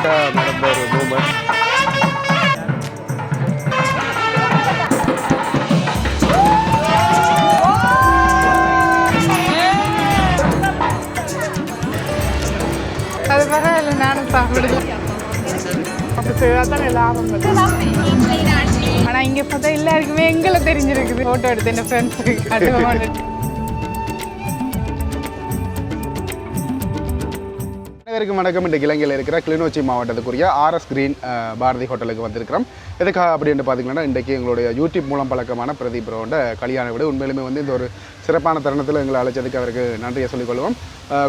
லேட்டாக நடந்த ஒரு மூமெண்ட். அது பரவாயில்ல, நானும் சாப்பிடுவேன். ஆனால் இங்கே பார்த்தா எல்லாருக்குமே எங்களை தெரிஞ்சிருக்குது. ஃபோட்டோ எடுத்து என்ன ஃப்ரெண்ட்ஸுக்கு காட்டுவோம். அனைவருக்கும் வணக்கம். இன்றைக்கு இலங்கையில் இருக்கிற கிளிநொச்சி மாவட்டத்துக்குரிய ஆர்எஸ் கிரீன் பாரதி ஹோட்டலுக்கு வந்திருக்கிறோம். எதுக்காக அப்படின்னு பார்த்தீங்கன்னா, இன்றைக்கி எங்களுடைய யூடியூப் மூலம் பழக்கமான பிரதீப் ப்ரோவோட கல்யாண வீடு. உண்மையிலுமே வந்து இந்த ஒரு சிறப்பான தருணத்தில் எங்களை அழைச்சதுக்கு அவருக்கு நன்றியை சொல்லிக்கொள்வோம்.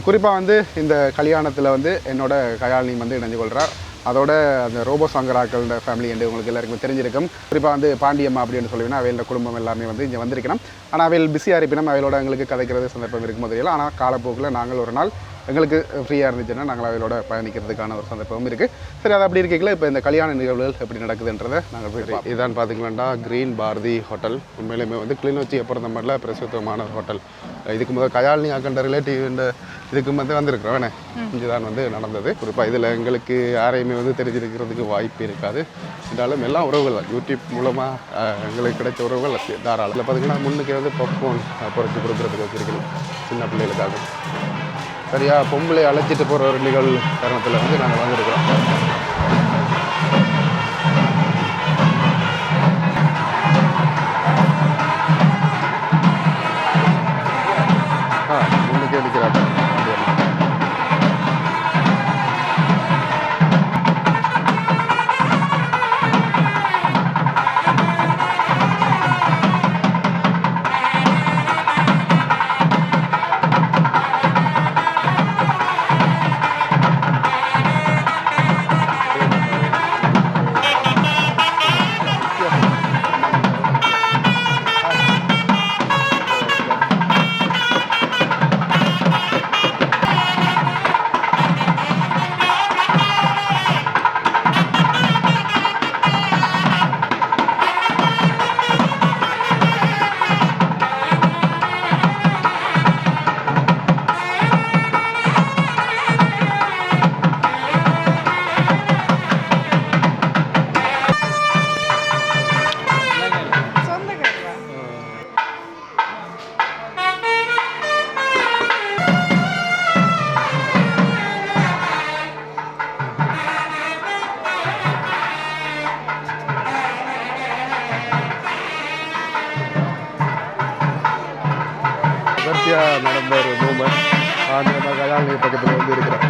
குறிப்பாக வந்து இந்த கல்யாணத்தில் வந்து என்னோட கயாலினி வந்து இணைஞ்சு கொள்கிறார். அதோட அந்த ரோபோ சங்கராக்களோட ஃபேமிலி என்று உங்களுக்கு எல்லாருக்குமே தெரிஞ்சிருக்கும். குறிப்பாக வந்து பாண்டியம்மா அப்படின்னு சொல்லுவேன்னா அவையோட குடும்பம் எல்லாமே வந்து இங்கே வந்திருக்கணும். ஆனால் அவையில் பிஸியாக இருப்பினும் அவையோட எங்களுக்கு கதைக்கிறது சந்தர்ப்பம் இருக்கும்போது தெரியல. ஆனால் காலப்போக்கில் நாங்கள் ஒரு நாள் எங்களுக்கு ஃப்ரீயாக இருந்துச்சுன்னா நாங்கள் அவையோட பயணிக்கிறதுக்கான ஒரு சந்தர்ப்பமும் இருக்குது. சரி, அது அப்படி இருக்கீங்களா இப்போ இந்த கல்யாண நிகழ்வுகள் எப்படி நடக்குதுன்றதை நாங்கள் போய் இதான் பார்த்திங்கன்னா கிரீன் பாரதி ஹோட்டல். உண்மையிலுமே வந்து கிளிநொச்சி அப்புறம் மாதிரில பிரசித்தமான ஹோட்டல். இதுக்கு முதல் கயாலினி ஆக்கண்ட ரிலேட்டிவ் இதுக்கு வந்து வந்திருக்கிறோம். வேணே இங்கே தான் வந்து நடந்தது. குறிப்பாக இதில் எங்களுக்கு யாரையுமே வந்து தெரிஞ்சிருக்கிறதுக்கு வாய்ப்பு இருக்காது. என்றாலும் எல்லாம் உறவுகள் தான். யூடியூப் மூலமாக எங்களுக்கு கிடைச்ச உறவுகள் தாராளம். இதில் பார்த்திங்கன்னா முன்னுக்கு வந்து பாப்கார்ன் பொறிச்சு கொடுக்குறதுக்கு வச்சுருக்கணும் சின்ன பிள்ளைகளுக்காக. சரியாக பொம்பளை அழைச்சிட்டு போகிற ஒரு நிகழ்வு தருணத்தில் வந்து நாங்கள் வந்திருக்கிறோம். முன்னுக்கே நிற்கிறாங்க. நடந்த ஒரு மூமெண்ட். அந்த கல்யாணி பக்கத்தில் வந்து இருக்கிறேன்.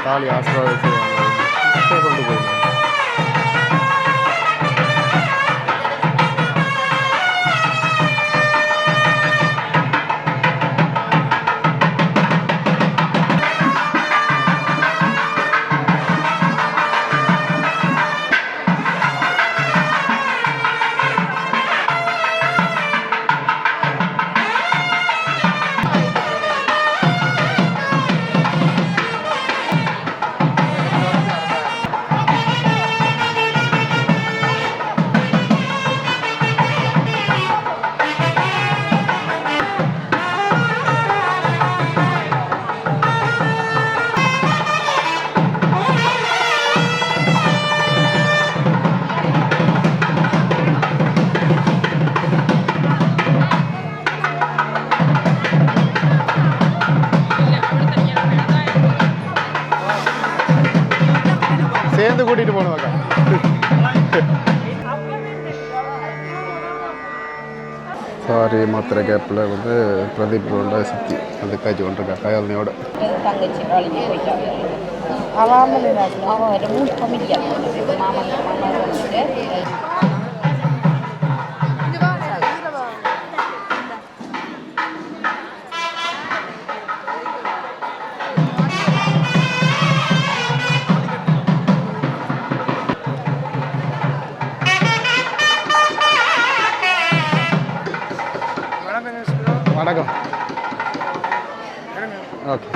தாலி ஆசீர்வாதம் கொண்டு போயிருந்தோம். சேர்ந்து கூட்டிட்டு போனவாக்கா. சாரி மாத்திரை கேப்பில் வந்து பிரதீப் ரோண்டா சுற்றி அந்த காய்ச்சி கொண்டிருக்கா கயாலனையோட. தங்கச்சி காலேஜ் போயிட்டாங்க. அவன் மூணு கமிட்டியா மாமன் வந்துட்டு வணக்கம். ஓகே.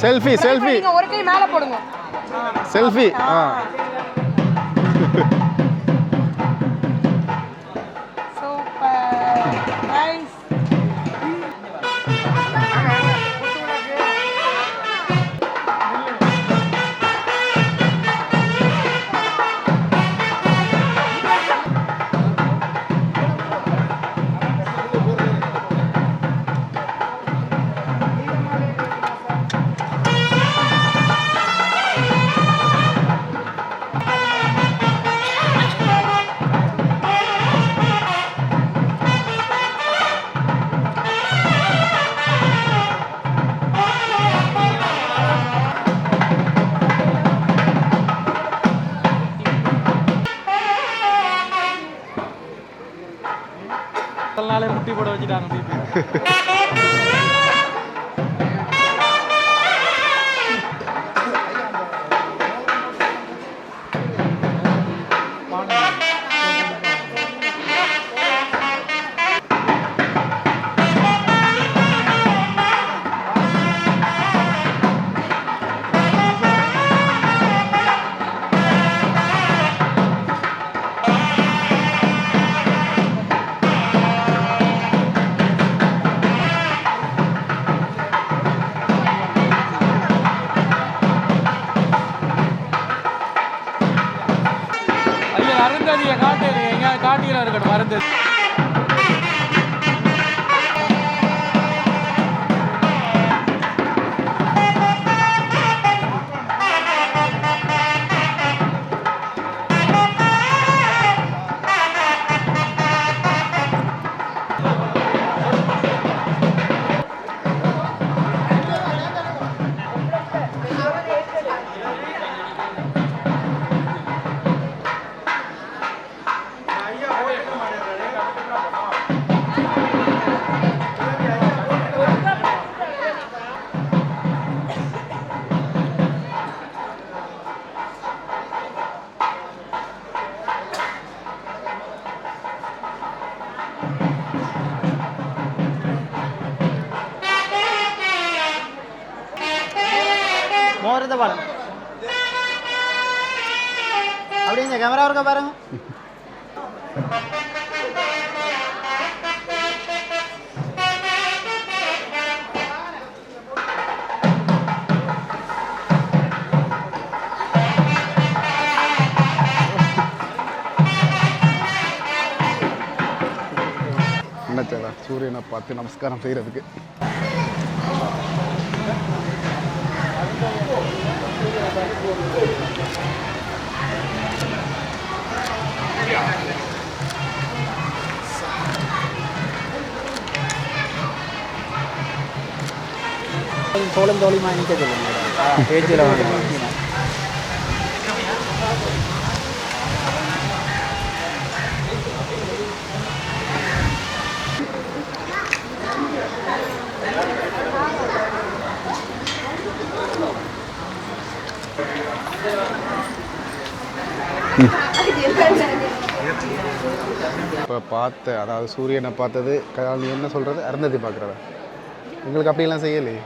செல்ஃபி செல்ஃபி ஒரு கை மேல போடுங்க. Selfie super nice. நாளே முட்டி போட வச்சுட்டாங்க. அருந்ததியை காட்டு எங்கேயாவது காட்டியில் இருக்கட்டும் அருந்ததி. மோரத்தை பாருங்க, அப்படியே இந்த கேமரா இருக்க பாருங்க. என்னச்சா சூரியனை பார்த்து நமஸ்காரம் செய்கிறதுக்கு. சோளம் தோழி மாணிக்க சொல்லுங்க பேச்சில் வாங்க. இப்போ பார்த்த அதாவது சூரியனை பார்த்தது நீ என்ன சொல்கிறது அருந்ததி பார்க்குறத எங்களுக்கு அப்படியெல்லாம் செய்யலையே,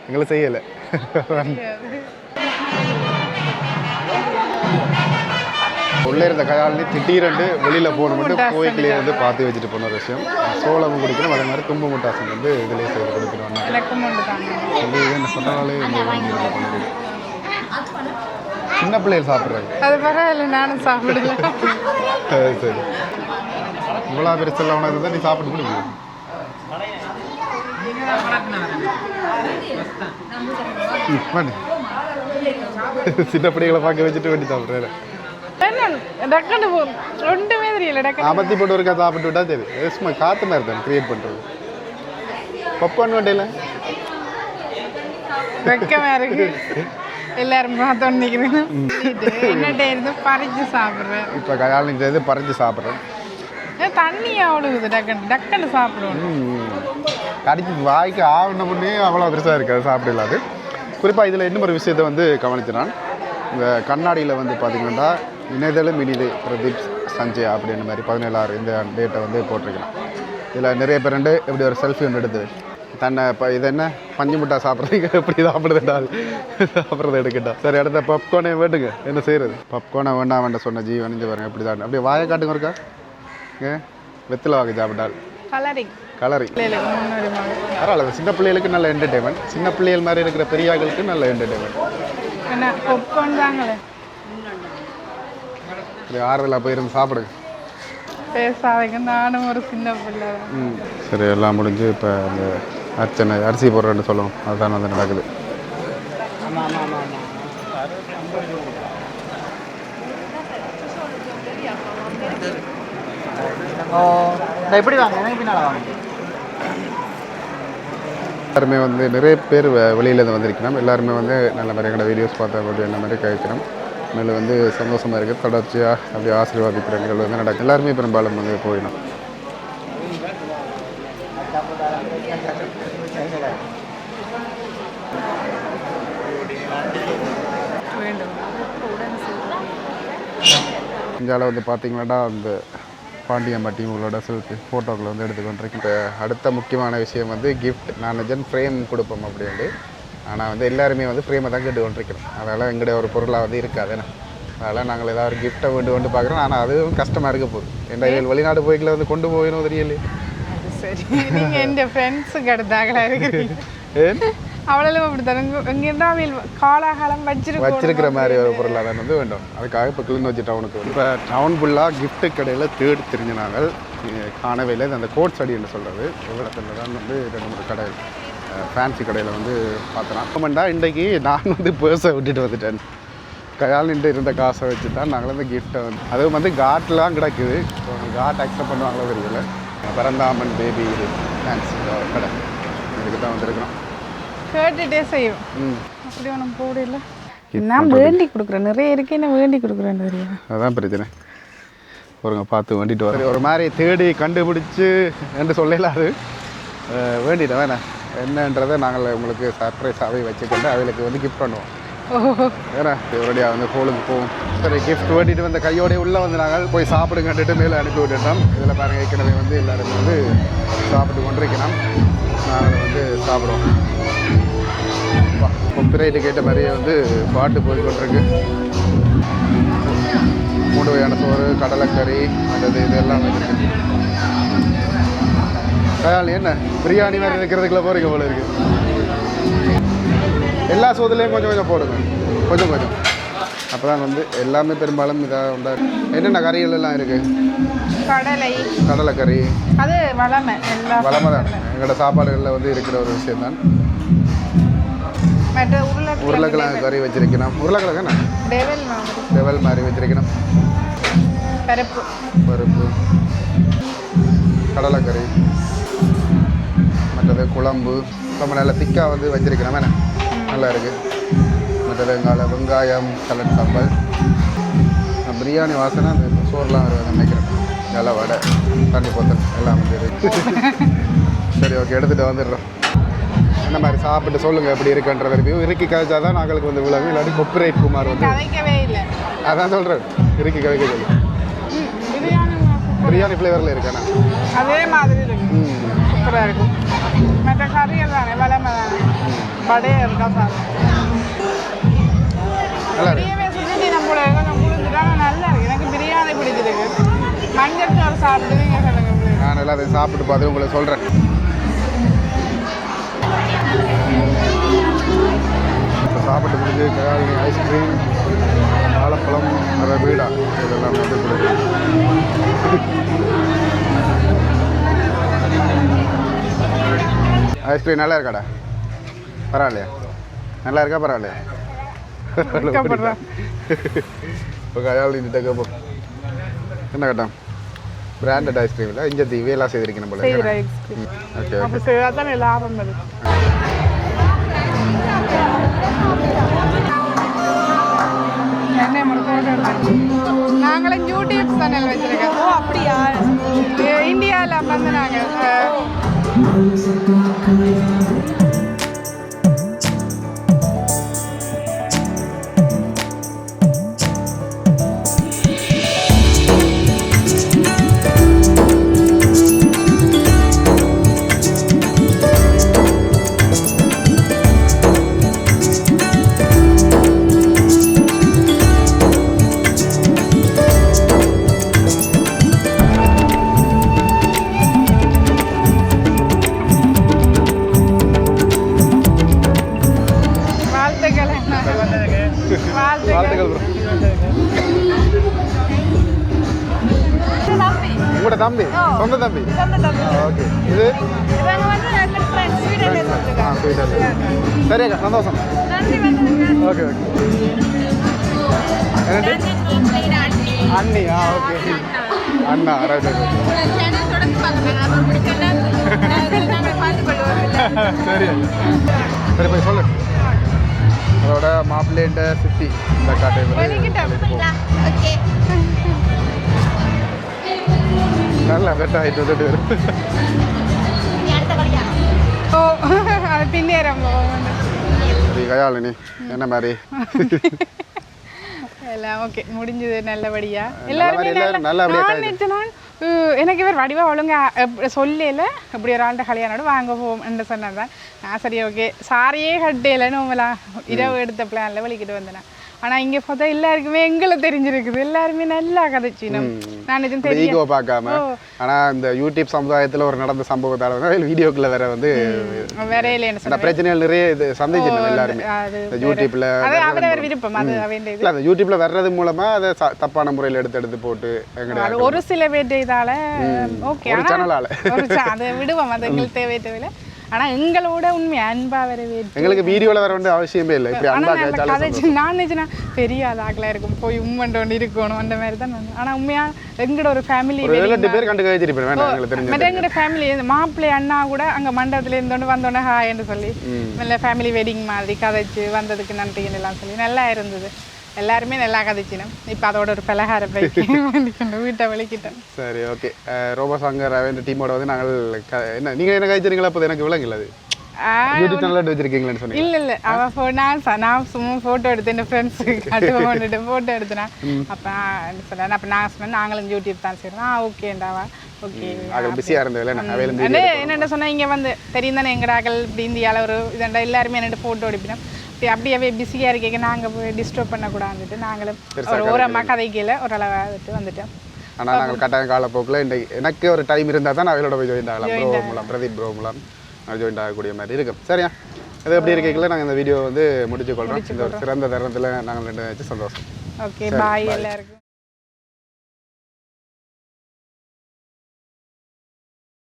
எங்களை செய்யலை. உள்ளே இருந்த கயாலினி திடீரெண்டு வெளியில் போகணும்னு கோயிலே வந்து பார்த்து வச்சுட்டு போன ஒரு விஷயம். சோளம் குடிக்கணும், அதே மாதிரி தும்பு முட்டாசம் வந்து இதிலே செய்து கொடுக்கணும். சொல்லி என்ன சொன்னாலே சின்ன பிள்ளைகள் சாப்பிட்றாங்க. அது பரவாயில்ல, நானும் சாப்பிடல. சரி, இவ்வளோ பெருசெல்லாம் உனக்கு தான் நீ சாப்பிட்டு கொடுங்க. சின்ன பிள்ளைகளை பார்க்க வச்சுட்டு வேண்டி சாப்பிட்றேன். அமர்த்தி போட்டு ஒருக்கா சாப்பிட்டு விட்டா சரி. சும்மா காற்று மாதிரி தான் கிரியேட் பண்ணுறது. பப்பான் வண்டியில் வெக்கமா இருக்கு. எல்லாரும் பார்த்தோன்னு நிற்கிறேன். என்னட்ட இருந்து பறிச்சு சாப்பிட்றேன். இப்போ கல்யாணம் பறிச்சு சாப்பிட்றேன். தண்ணி அவ்வளவு டக்குன்னு சாப்பிடுவோம். கடிச்சு வாய்க்கு ஆவண முன்னே அவ்வளோ பெருசாக இருக்காது, சாப்பிடலாது. குறிப்பாக இதில் இன்னும் ஒரு விஷயத்தை வந்து கவனிச்சினான். இந்த கண்ணாடியில் வந்து பார்த்திங்கன்னா இணையதளம் இனிது பிரதீப் சஞ்சய் அப்படின்ற மாதிரி 17/6 இந்த டேட்டை வந்து போட்டிருக்கலாம். இதில் நிறைய பேர் இப்படி ஒரு செல்ஃபி ஒன்று எடுத்து தன்னை இப்போ இது என்ன பஞ்சு மிட்டாய் சாப்பிட்றதுக்கு எப்படி சாப்பிடுதுட்டால் சாப்பிட்றது எடுக்கட்டா. சரி அடுத்த பப்கார்னே வேண்டுங்க, என்ன செய்கிறது? பப்கார்னை வேண்டாம் வேண்டாம் சொன்ன ஜீவன் இங்கே பாருங்க எப்படி தான் அப்படியே வாயை காட்டுங்க இருக்கா வெத்தில வாங்க சாப்பிட்டால் கலரி பரவாயில்ல. சின்ன பிள்ளைகளுக்கு நல்ல என்டர்டைன்மெண்ட், சின்ன பிள்ளைகள் மாதிரி இருக்கிற பெரியார்களுக்கு நல்ல என்டர்டைன்மெண்ட். ஆறுதலாக போயிருந்து சாப்பிடுங்க. நானும் ஒரு சின்ன பிள்ளை. சரி எல்லாம் முடிஞ்சு இப்போ அந்த அர்ச்சனை அரிசி போடுறேன்னு சொல்லணும், அதுதான் வந்து நடக்குது. எப்படி வாங்க பின்னால் வாங்க. எல்லாருமே வந்து நிறைய பேர் வெளியிலேருந்து வந்திருக்கணும். எல்லாருமே வந்து நல்ல மாதிரி எங்களோட வீடியோஸ் பார்த்தா அப்படி என்ன மாதிரி கேட்கணும். மேலே வந்து சந்தோஷமாக இருக்குது. தொடர்ச்சியாக அப்படி ஆசீர்வாதிக்கிற நிகழ்வு வந்து நடக்கும். எல்லாருமே பெரும்பாலும் வந்து போயிடும். இந்தியாவில் வந்து பார்த்தீங்கன்னா அந்த பாண்டியம்பட்டி உங்களோட செல்ஃபி ஃபோட்டோக்களை வந்து எடுத்துக்கொண்டிருக்கேன். இப்போ அடுத்த முக்கியமான விஷயம் வந்து கிஃப்ட். நான் ஃப்ரேம் கொடுப்போம் அப்படின்ட்டு, ஆனால் வந்து எல்லாருமே வந்து ஃப்ரேமை தான் கேட்டுக்கொண்டிருக்கிறோம். அதனால் எங்களுடைய ஒரு பொருளாக வந்து இருக்காது. அதனால் நாங்கள் ஏதாவது ஒரு கிஃப்ட்டை கொண்டு பார்க்குறோம். ஆனால் அதுவும் கஷ்டமாக இருக்க போகுது. எந்த வெளிநாடு போய்க்கில் வந்து கொண்டு போயிடும் தெரியலையே. சரி, நீங்கள் என் ஃப்ரெண்ட்ஸுக்கு எடுத்தாங்களா இருக்கிறீங்க? அவ்வளோ அப்படி தருங்க. இங்கேருந்தால் காலாகாலம் வச்சிருக்கிற மாதிரி ஒரு பொருளாக தான் வந்து வேண்டும். அதுக்காக இப்போ கிளிநொச்சி டவுனுக்கு இப்போ டவுன் ஃபுல்லாக கிஃப்ட்டு கடையில் தேடி தெரிஞ்ச நாங்கள் காணவே இல்லை. அந்த கோட்ஸ் அடி என்று சொல்கிறது இடத்துல தான் வந்து 2-3 கடை ஃபேன்சி கடையில் வந்து பார்த்தோம். அப்போமெண்டா இன்றைக்கி நான் வந்து பேர்ஸை விட்டுட்டு வந்துட்டேன். கையால் நின்று இருந்த காசை வச்சு தான் நாங்கள் வந்து கிஃப்ட்டை வந்து அதுவும் வந்து காட்லாம் கிடக்குது. ஸோ காட் அக்செப்ட் பண்ணுவாங்களோ தெரியல. பரந்தாமன் பேபி இது ஃபேன்சி கடை இதுக்கு தான் வந்துருக்கிறோம். கேட்டுகிட்டே செய்வோம். அப்படி ஒன்றும் போடல. நான் வேண்டி கொடுக்குறேன், நிறைய இருக்கு, என்ன வேண்டி கொடுக்குறேன்னு தெரியும். அதுதான் பிரச்சனை. ஒருங்க பார்த்து வேண்டிட்டு வர ஒரு மாதிரி தேடி கண்டுபிடிச்சி என்று சொல்லலாது வேண்டிட்டேன். வேணா என்னன்றதை நாங்கள் உங்களுக்கு சர்ப்ரைஸாகவே வச்சுக்கொண்டு அவளுக்கு வந்து கிஃப்ட் பண்ணுவோம். வேணா ஒரேடியாக வந்து ஹோலுக்கு போவோம். சரி கிஃப்ட் வேண்டிட்டு வந்த கையோடைய உள்ளே வந்து நாங்கள் போய் சாப்பிடுங்கன்ட்டு மேலே அனுப்பி விட்டுட்டோம். இதில் பாருங்கள் ஏற்கனவே வந்து எல்லோருமே வந்து சாப்பிட்டு கொண்டிருக்கணும். நாங்கள் வந்து சாப்பிடுவோம். கொப்பிரைட்டு கேட்ட மாதிரியே வந்து பாட்டு போய் கொண்டிருக்கு. 3 வகையான சோறு, கடலைக்கறி, அல்லது இதெல்லாம் வந்துருக்கு. கயால் என்ன பிரியாணி மாதிரி இருக்கிறதுக்குள்ள போகிறீங்க போல இருக்கு. எல்லா சோதுலேயும் கொஞ்சம் கொஞ்சம் போடுங்க, கொஞ்சம் கொஞ்சம். அப்போ தான் வந்து எல்லாமே பெரும்பாலும் இதாக உண்டா. என்னென்ன கறிகள் எல்லாம் இருக்குது? கடலைக்கறி அது வளமை தான் எங்களோட சாப்பாடுகளில் வந்து இருக்கிற ஒரு விஷயம் தான். உருளைக்கிழங்கு கறி வச்சிருக்கணும். உருளைக்கிழங்கு என்ன டெவல் மாதிரி வச்சிருக்கணும். பருப்பு, கடலைக்கறி, மற்றது குழம்பு ரொம்ப நல்லா திக்காக வந்து வச்சிருக்கணும். வேணா நல்லா இருக்குது. மற்றது வெங்காயம், சலட், சாம்பார், பிரியாணி வாசனை அந்த சோறுலாம் வருவாங்க நினைக்கிறேன். நல்லா வடை, தண்ணி போத்தல் எல்லாம் வந்து சரி ஓகே எடுத்துகிட்டு வந்துடுறோம். என்ன மாதிரி சாப்பிட்டு சொல்லுங்கள் எப்படி இருக்குன்ற ரிவ்யூ. இறுக்கி கழிச்சா தான் நாங்களுக்கு வந்து விளங்கும். இல்லாட்டி கொப்பிரைட் குமார் வந்து இல்லை. அதான் சொல்கிறேன், இறுக்கி கழிக்க சொல்லு. பிரியாணி ஃப்ளேவரில் இருக்காண்ணா அதே மாதிரி இருக்கு. சூப்பராக இருக்கும். மற்ற கறிகள் தானே வளமை தானே வடையாக இருக்கா சார் நல்லா இருக்கு. நம்மள கொஞ்சம் குளிர்ந்துட்டாங்க நல்லா இருக்கு. எனக்கு பிரியாணி பிடிச்சிருக்கு. மஞ்சள் சோறு சாப்பிட்டு நீங்கள் சொல்லுங்க. நான் எல்லாத்தையும் சாப்பிட்டு பார்த்து உங்களுக்கு சொல்கிறேன். இப்போ சாப்பிட்டு முடிஞ்சு கயாலினி ஐஸ்கிரீம், வாழைப்பழம், அதை வீடா இதெல்லாம் வந்து கொடுக்குறேன். ஐஸ்கிரீம் நல்லா இருக்காடா? பரவாயில்லையா? நல்லா இருக்கா? பரவாயில்லையா? இப்போ கயாலினிட்ட கேட்போம் என்ன கேட்டான்? பிராண்டட் ஐஸ்கிரீம் இல்லை, இங்கே இவையெல்லாம் செய்திருக்கணும் போல. ஓகே ஓகே லாபம் வருது. நாங்களும் யூடியூப் சேனல் வச்சிருக்கோம். ஓ அப்படியா? இந்தியாவில் வந்து நாங்கள் உங்களோட தம்பி சொந்த தம்பி ஓகே இது சரி அக்கா சந்தோஷம் ஓகே ஓகே அண்ணி ஓகே அண்ணா ரைட் சரி சரி போய் சொல்லு அதோட மாப்பிள்ளைன்ற சித்தி இந்த காட்டை நல்லா பெட் ஆகிட்டு வந்துட்டு வரும் ஓ அது பின்னேறம் கையாளனி என்ன மாதிரி எல்லாம் ஓகே முடிஞ்சது நல்லபடியா எல்லாருமே நல்லபடியா நான் நினைச்சேன் எனக்கு இவர் வடிவா ஒழுங்கா சொல்லல இப்படி ஒரு ஆள்கிட்ட கல்யாணம் வாங்க போவோம் என்று சொன்னதான் நான் சரி ஓகே சாரியே கட்டலைன்னு இரவு எடுத்த பிளான்ல வலிக்கிட்டு வந்தேன் ஆனா இங்க பார்த்தா எல்லாருக்குமே எங்களை தெரிஞ்சிருக்குது எல்லாருமே நல்லா கதைச்சினோம் நான் இதுவும் ஈகோ பார்க்காம ஆனா இந்த யூடியூப் சமுதாயத்துல ஒரு நடந்த சம்பவத்தால வீடியோக்குள்ள வேற வந்து வேற இல்லைன்னு அந்த பிரச்சனைகள் நிறைய இது சந்திச்சிருந்தோம் எல்லாருமே இந்த யூடியூப்ல அவரவர் விருப்பம் அது அவன் இல்ல அந்த யூடியூப்ல வர்றது மூலமா அதை தப்பான முறையில் எடுத்து போட்டு எங்கட ஒரு சில பேர் இதால ஓகே ஒரு சேனலால அதை விடுவோம் அது எங்களுக்கு தேவையில்லை ஆனா எங்களோட உண்மை அன்பா வரவே எங்களுக்கு வீடியோல வர வேண்டிய அவசியமே இல்லை இப்படி அன்பா கதைச்சு நான் நினைச்சேன்னா பெரிய ஆளாக்கலா இருக்கும் போய் உம்மண்டோண்டு இருக்கணும் அந்த மாதிரி தான் ஆனா உண்மையா எங்களோட ஒரு ஃபேமிலி 2 பேர் கண்டு கழிச்சிருப்பேன் வேண்டாம் எங்களுக்கு தெரிஞ்சு எங்களோட ஃபேமிலி மாப்பிள்ளை அண்ணா கூட அங்க மண்டபத்துல இருந்தோண்டு வந்தோடனே ஹாய்ன்னு சொல்லி நல்ல ஃபேமிலி வெட்டிங் மாதிரி கதைச்சு வந்ததுக்கு நன்றின்னு எல்லாம் சொல்லி நல்லா இருந்தது எல்லாருமே நல்லா கதைச்சினோம் இப்போ அதோட ஒரு பலகார பைக்கு வீட்டை வலிக்கிட்டேன் சரி ஓகே ரோபோ சாங்கர் அவன் டீமோட வந்து நாங்கள் என்ன நீங்கள் என்ன கழிச்சிருங்களா அப்போ எனக்கு விளங்கல அது யூடியூப் சேனல் வச்சிருக்கீங்களான்னு சொன்னீங்க இல்ல அவ நான் சும்மா போட்டோ எடுத்து என் ஃப்ரெண்ட்ஸுக்கு காட்டுவோம் போட்டோ எடுத்தேன் அப்போ சொன்னேன் அப்போ நான் சொன்னேன் நாங்களும் யூடியூப் தான் செய்கிறோம் ஓகேண்டாவா ஓகே பிஸியாக இருந்தது என்னென்ன சொன்னால் இங்கே வந்து தெரியும் தானே எங்கடாக்கள் இப்படி இந்தியாவில் ஒரு இதண்டா எல்லாருமே என்னட்டு ஃபோட்டோ எடுப்பினோம் அப்படியே பிஸியாக இருக்கீங்க நாங்கள் போய் டிஸ்டர்ப் பண்ணக்கூடாதுட்டு நாங்களும் ஒரு ஓரமாக கதைக்கல ஓரளவு வந்துட்டோம் ஆனால் நாங்கள் கட்டாயம் காலப்போக்கில் எனக்கு ஒரு டைம் இருந்தால் தான் நான் அவளோட போய் ஜாயின் ஆகலாம் ப்ரோ மூலம் பிரதீப் ப்ரோ மூலம் நான் ஜாயின் ஆகக்கூடிய மாதிரி இருக்கும் சரியா அது எப்படி இருக்கீங்களா நாங்கள் இந்த வீடியோ வந்து முடிச்சுக்கொள்கிறோம் இந்த ஒரு சிறந்த தருணத்தில் நாங்கள் 2 வச்சு சந்தோஷம் ஓகே பாய் எல்லாருக்கும்